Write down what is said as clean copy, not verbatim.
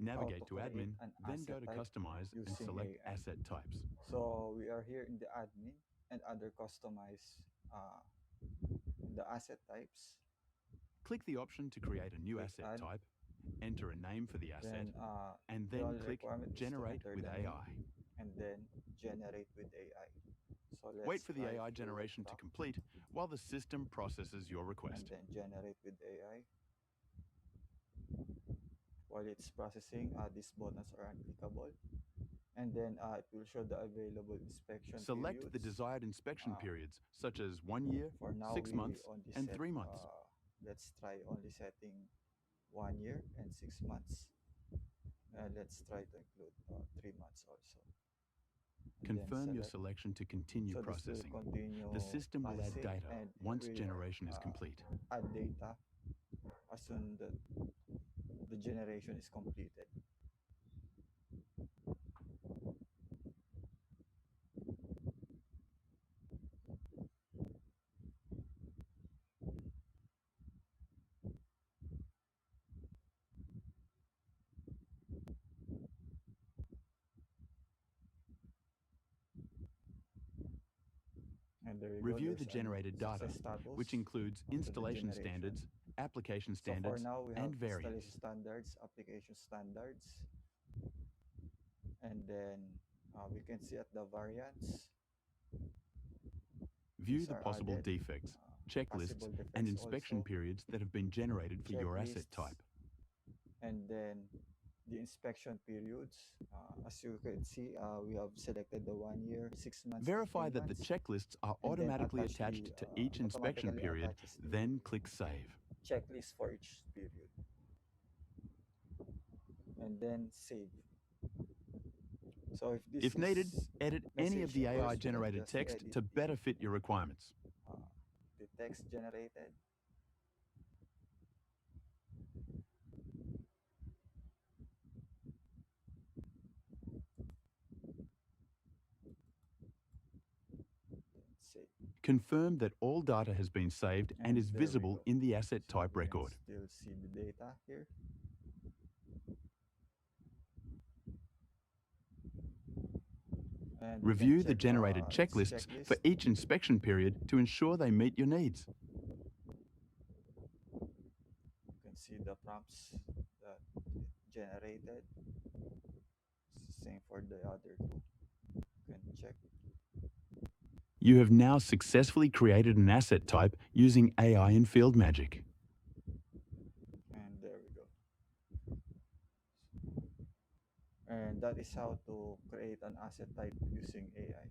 how to Navigate to create Admin, an then asset go to type Customize and using select AI. Asset Types. So we are here in the admin and other customize the asset types. Click the option to create a new Click asset add. type, enter a name for the asset, Then and the then only click requirement is to Generate enter with the name AI. and then generate with AI. So Wait let's for the try AI field generation to prop complete while the system processes your and request. then generate with AI. While it's processing, these buttons are unclickable. And then it will show the available inspection Select the periods. desired inspection Uh, periods, such as 1 year, for now, 6 we months, only and set, 3 months. let's try only setting 1 year and 6 months. Let's try to include 3 months also. And then Confirm your select. selection to continue So this will processing. The continue system will add processing data and it once will generation is complete. add data as soon the generation is completed. And there you go, Review the there's a new generated data, success which status includes to the installation generation. standards, application So for standards, now, we have and installation variants. standards, application standards, and then we can see at the variants, View these the are possible added, defects, possible checklists, and defects inspection also, periods that have been generated for your asset checklists, type. and then the inspection periods. As you can see, we have selected the 1 year, 6 months, and three Verify that the months, checklists are and then automatically attach the attached to each inspection automatically period, attaches the then click Save. checklist for each period, and then save. So if this If needed, is edit any of message the AI errors, we can generated just text edit to better fit your requirements. uh, the text generated. Save. Confirm that all data has been saved and And is there we visible go. in the asset So type we can record. still see the data here. And we can Review the check generated its checklists for checklist. each inspection period to ensure they meet your needs. You can see the prompts that it generated. It's the same for the other two. You can check. You have now successfully created an asset type using AI in FieldMagic. And there we go. And that is how to create an asset type using AI.